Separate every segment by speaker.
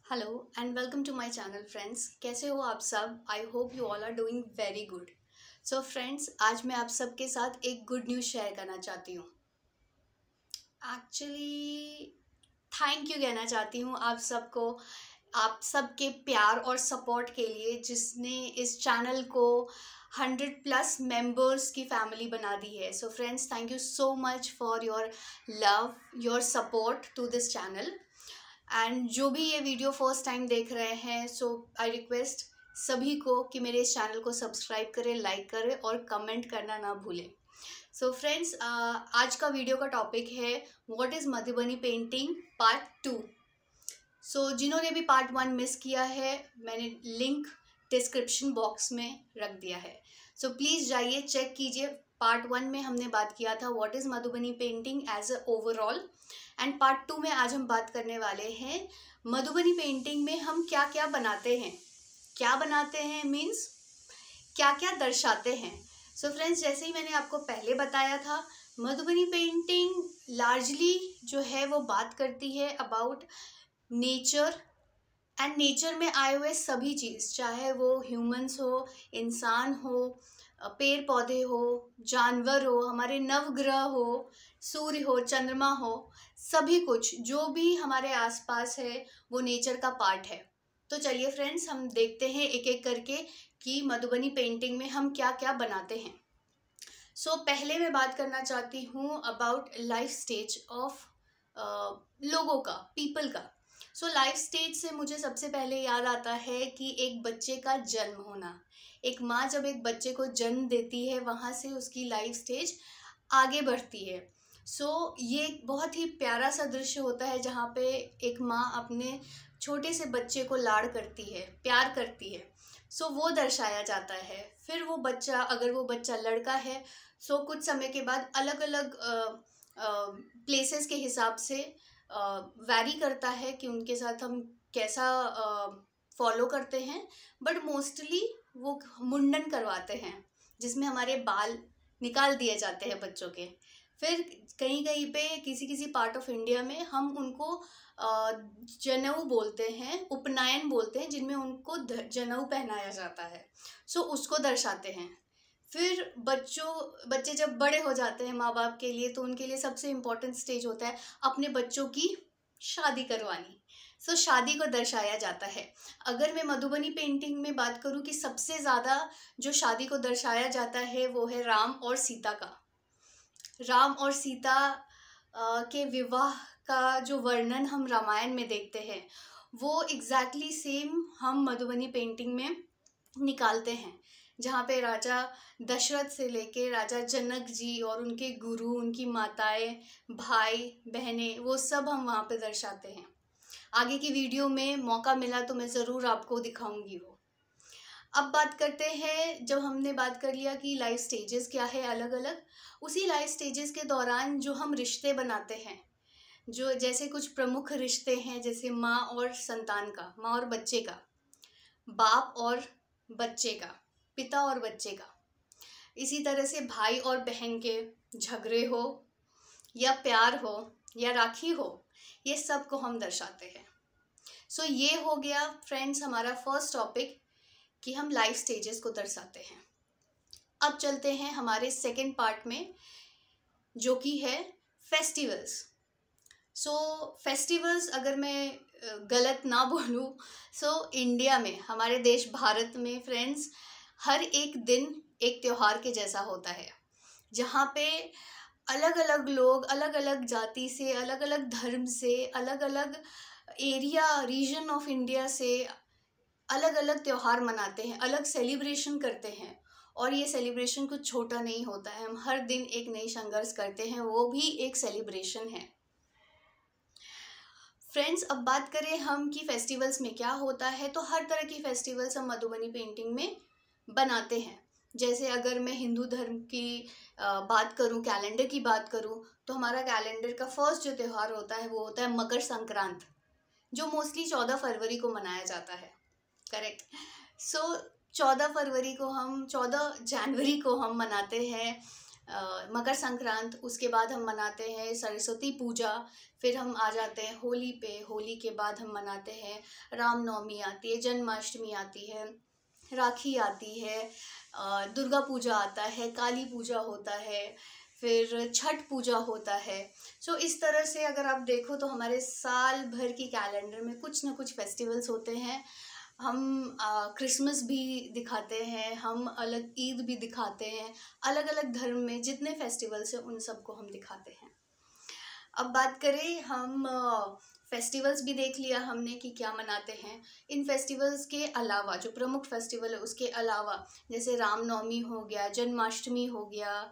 Speaker 1: Hello and welcome to my channel friends. कैसे हो आप सब? I hope you all are doing very good. So friends, आज मैं आप सबके साथ एक गुड न्यूज़ शेयर करना चाहती हूँ। एक्चुअली थैंक यू कहना चाहती हूँ आप सबको, आप सबके प्यार और सपोर्ट के लिए, जिसने इस चैनल को 100+ मेंबर्स की फैमिली बना दी है। So friends, thank you so much for your love, your support to this channel. And जो भी ये वीडियो फर्स्ट टाइम देख रहे हैं, सो आई रिक्वेस्ट सभी को कि मेरे इस चैनल को सब्सक्राइब करें, लाइक करें और कमेंट करना ना भूलें। सो फ्रेंड्स, आज का वीडियो का टॉपिक है what is Madhubani painting part 2। सो जिन्होंने भी पार्ट 1 मिस किया है, मैंने लिंक डिस्क्रिप्शन बॉक्स में रख दिया है। सो प्लीज़ जाइए, चेक कीजिए। पार्ट 1 में हमने बात किया था what is Madhubani painting as a overall, and part 2 में आज हम बात करने वाले हैं मधुबनी पेंटिंग में हम क्या क्या बनाते हैं। क्या बनाते हैं मीन्स क्या क्या दर्शाते हैं। सो फ्रेंड्स, जैसे ही मैंने आपको पहले बताया था, मधुबनी पेंटिंग लार्जली जो है वो बात करती है अबाउट नेचर एंड नेचर में आए हुए सभी चीज़, चाहे वो ह्यूमंस हो, इंसान हो, पेड़ पौधे हो, जानवर हो, हमारे नवग्रह हो, सूर्य हो, चंद्रमा हो, सभी कुछ जो भी हमारे आसपास है वो नेचर का पार्ट है। तो चलिए फ्रेंड्स, हम देखते हैं एक एक करके कि मधुबनी पेंटिंग में हम क्या क्या बनाते हैं। सो पहले मैं बात करना चाहती हूँ अबाउट लाइफ स्टेज ऑफ लोगों का, पीपल का। सो लाइफ स्टेज से मुझे सबसे पहले याद आता है कि एक बच्चे का जन्म होना। एक माँ जब एक बच्चे को जन्म देती है, वहाँ से उसकी लाइफ स्टेज आगे बढ़ती है। ये एक बहुत ही प्यारा सा दृश्य होता है जहाँ पे एक माँ अपने छोटे से बच्चे को लाड़ करती है, प्यार करती है। वो दर्शाया जाता है। फिर वो बच्चा, अगर वो बच्चा लड़का है, कुछ समय के बाद अलग अलग प्लेसेस के हिसाब से वैरी करता है कि उनके साथ हम कैसा फॉलो करते हैं। बट मोस्टली वो मुंडन करवाते हैं, जिसमें हमारे बाल निकाल दिए जाते हैं बच्चों के। फिर कहीं कहीं पे किसी किसी पार्ट ऑफ इंडिया में हम उनको जनेऊ बोलते हैं, उपनयन बोलते हैं, जिनमें उनको जनेऊ पहनाया जाता है। उसको दर्शाते हैं। फिर बच्चे जब बड़े हो जाते हैं माँ बाप के लिए, तो उनके लिए सबसे इम्पोर्टेंट स्टेज होता है अपने बच्चों की शादी करवानी। शादी को दर्शाया जाता है। अगर मैं मधुबनी पेंटिंग में बात करूँ कि सबसे ज़्यादा जो शादी को दर्शाया जाता है वो है राम और सीता का। राम और सीता के विवाह का जो वर्णन हम रामायण में देखते हैं, वो एग्जैक्टली सेम हम मधुबनी पेंटिंग में निकालते हैं। जहाँ पे राजा दशरथ से लेके राजा जनक जी और उनके गुरु, उनकी माताएं, भाई बहनें, वो सब हम वहाँ पे दर्शाते हैं। आगे की वीडियो में मौका मिला तो मैं ज़रूर आपको दिखाऊंगी वो। अब बात करते हैं, जब हमने बात कर लिया कि लाइफ स्टेजेस क्या है अलग अलग, उसी लाइफ स्टेजेस के दौरान जो हम रिश्ते बनाते हैं, जो जैसे कुछ प्रमुख रिश्ते हैं, जैसे माँ और संतान का, माँ और बच्चे का, बाप और बच्चे का, पिता और बच्चे का, इसी तरह से भाई और बहन के झगड़े हो या प्यार हो या राखी हो, ये सब को हम दर्शाते हैं। ये हो गया फ्रेंड्स हमारा फर्स्ट टॉपिक कि हम लाइफ स्टेजेस को दर्शाते हैं। अब चलते हैं हमारे सेकंड पार्ट में, जो कि है फेस्टिवल्स। फेस्टिवल्स, अगर मैं गलत ना बोलूँ, इंडिया में, हमारे देश भारत में फ्रेंड्स, हर एक दिन एक त्योहार के जैसा होता है, जहाँ पे अलग अलग लोग अलग अलग जाति से, अलग अलग धर्म से, अलग अलग एरिया, रीजन ऑफ इंडिया से अलग अलग त्यौहार मनाते हैं, अलग सेलिब्रेशन करते हैं। और ये सेलिब्रेशन कुछ छोटा नहीं होता है, हम हर दिन एक नई संघर्ष करते हैं, वो भी एक सेलिब्रेशन है। फ्रेंड्स, अब बात करें हम कि फेस्टिवल्स में क्या होता है, तो हर तरह की फेस्टिवल्स हम मधुबनी पेंटिंग में बनाते हैं। जैसे अगर मैं हिंदू धर्म की बात करूं, कैलेंडर की बात करूं, तो हमारा कैलेंडर का फर्स्ट जो त्यौहार होता है वो होता है मकर संक्रांत, जो मोस्टली 14 फरवरी को मनाया जाता है। करेक्ट। 14 जनवरी को हम मनाते हैं मकर संक्रांत, उसके बाद हम मनाते हैं सरस्वती पूजा, फिर हम आ जाते हैं होली पे। होली के बाद हम मनाते हैं रामनवमी आती है, जन्माष्टमी आती है, राखी आती है, दुर्गा पूजा आता है, काली पूजा होता है, फिर छठ पूजा होता है। सो इस तरह से अगर आप देखो तो हमारे साल भर की कैलेंडर में कुछ ना कुछ फेस्टिवल्स होते हैं। हम क्रिसमस भी दिखाते हैं, हम अलग ईद भी दिखाते हैं, अलग अलग धर्म में जितने फेस्टिवल्स हैं उन सबको हम दिखाते हैं। अब बात करें हम फेस्टिवल्स भी देख लिया हमने कि क्या मनाते हैं। इन फेस्टिवल्स के अलावा जो प्रमुख फेस्टिवल है उसके अलावा जैसे रामनवमी हो गया, जन्माष्टमी हो गया,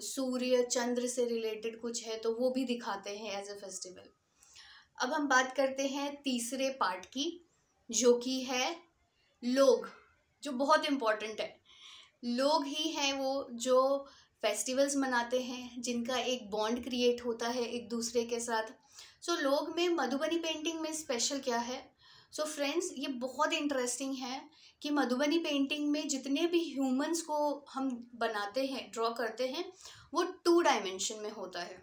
Speaker 1: सूर्य चंद्र से रिलेटेड कुछ है तो वो भी दिखाते हैं एज ए फेस्टिवल। अब हम बात करते हैं तीसरे पार्ट की, जो कि है लोग, जो बहुत इम्पोर्टेंट है। लोग ही हैं वो जो फेस्टिवल्स मनाते हैं, जिनका एक बॉन्ड क्रिएट होता है एक दूसरे के साथ। सो लोग में मधुबनी पेंटिंग में स्पेशल क्या है? सो फ्रेंड्स, ये बहुत इंटरेस्टिंग है कि मधुबनी पेंटिंग में जितने भी ह्यूमंस को हम बनाते हैं, ड्रॉ करते हैं, वो 2 डायमेंशन में होता है।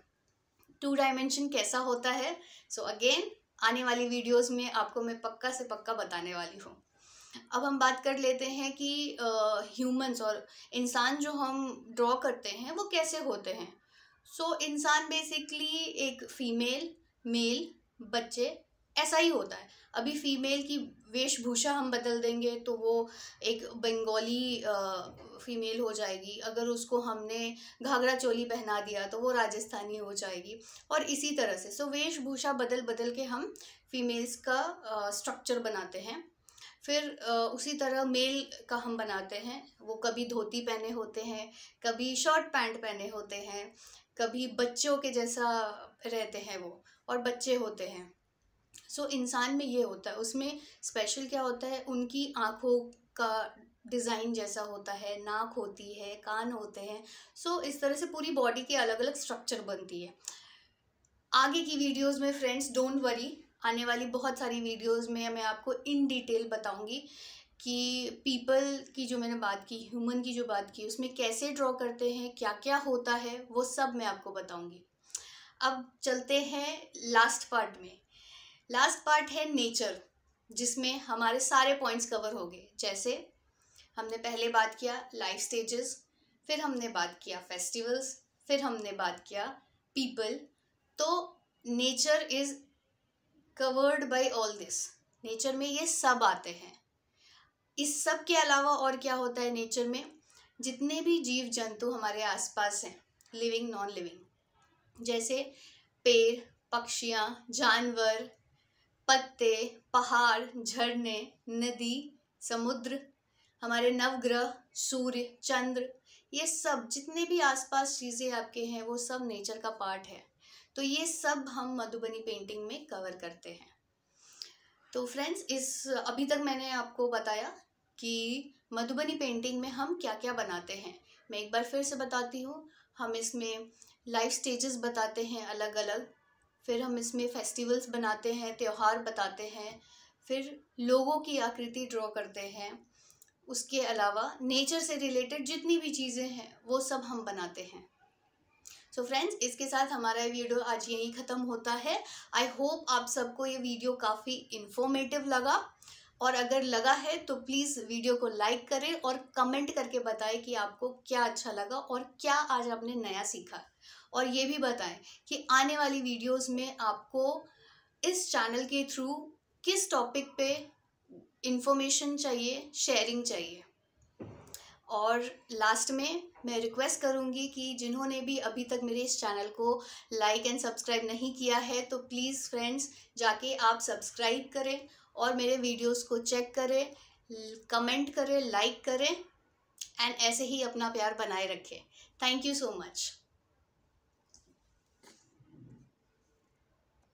Speaker 1: 2 डायमेंशन कैसा होता है? सो अगेन आने वाली वीडियोस में आपको मैं पक्का से पक्का बताने वाली हूँ। अब हम बात कर लेते हैं कि ह्यूमंस और इंसान जो हम ड्रॉ करते हैं वो कैसे होते हैं। सो इंसान बेसिकली एक फीमेल, मेल, बच्चे, ऐसा ही होता है। अभी फीमेल की वेशभूषा हम बदल देंगे तो वो एक बंगाली फीमेल हो जाएगी। अगर उसको हमने घाघरा चोली पहना दिया तो वो राजस्थानी हो जाएगी, और इसी तरह से। सो वेशभूषा बदल बदल के हम फीमेल्स का स्ट्रक्चर बनाते हैं। फिर उसी तरह मेल का हम बनाते हैं। वो कभी धोती पहने होते हैं, कभी शर्ट पैंट पहने होते हैं, कभी बच्चों के जैसा रहते हैं वो, और बच्चे होते हैं। सो इंसान में ये होता है। उसमें स्पेशल क्या होता है, उनकी आँखों का डिज़ाइन जैसा होता है, नाक होती है, कान होते हैं। सो इस तरह से पूरी बॉडी के अलग अलग स्ट्रक्चर बनती है। आगे की वीडियोज़ में फ्रेंड्स डोंट वरी, आने वाली बहुत सारी वीडियोस में मैं आपको इन डिटेल बताऊंगी कि पीपल की जो मैंने बात की, ह्यूमन की जो बात की, उसमें कैसे ड्रॉ करते हैं, क्या क्या होता है, वो सब मैं आपको बताऊंगी। अब चलते हैं लास्ट पार्ट में। लास्ट पार्ट है नेचर, जिसमें हमारे सारे पॉइंट्स कवर हो गए। जैसे हमने पहले बात किया लाइफ स्टेजेस, फिर हमने बात किया फेस्टिवल्स, फिर हमने बात किया पीपल। तो nature is covered by all this. Nature में ये सब आते हैं। इस सब के अलावा और क्या होता है नेचर में? जितने भी जीव जंतु हमारे आसपास हैं, लिविंग नॉन लिविंग, जैसे पेड़, पक्षियाँ, जानवर, पत्ते, पहाड़, झरने, नदी, समुद्र, हमारे नवग्रह, सूर्य, चंद्र, ये सब जितने भी आसपास चीज़ें आपके हैं वो सब नेचर का पार्ट है। तो ये सब हम मधुबनी पेंटिंग में कवर करते हैं। तो फ्रेंड्स, अभी तक मैंने आपको बताया कि मधुबनी पेंटिंग में हम क्या क्या बनाते हैं। मैं एक बार फिर से बताती हूँ। हम इसमें लाइफ स्टेजेस बताते हैं अलग अलग, फिर हम इसमें फेस्टिवल्स बनाते हैं, त्यौहार बताते हैं, फिर लोगों की आकृति ड्रॉ करते हैं। उसके अलावा नेचर से रिलेटेड जितनी भी चीज़ें हैं वो सब हम बनाते हैं। सो फ्रेंड्स, इसके साथ हमारा वीडियो आज यहीं ख़त्म होता है। आई होप आप सबको ये वीडियो काफ़ी इन्फॉर्मेटिव लगा, और अगर लगा है तो प्लीज़ वीडियो को लाइक करें और कमेंट करके बताएं कि आपको क्या अच्छा लगा और क्या आज आपने नया सीखा। और ये भी बताएं कि आने वाली वीडियोस में आपको इस चैनल के थ्रू किस टॉपिक पे इंफॉर्मेशन चाहिए, शेयरिंग चाहिए। और लास्ट में मैं रिक्वेस्ट करूँगी कि जिन्होंने भी अभी तक मेरे इस चैनल को लाइक एंड सब्सक्राइब नहीं किया है तो प्लीज़ फ्रेंड्स जाके आप सब्सक्राइब करें और मेरे वीडियोस को चेक करें, कमेंट करें, लाइक करें, एंड ऐसे ही अपना प्यार बनाए रखें। Thank you so much.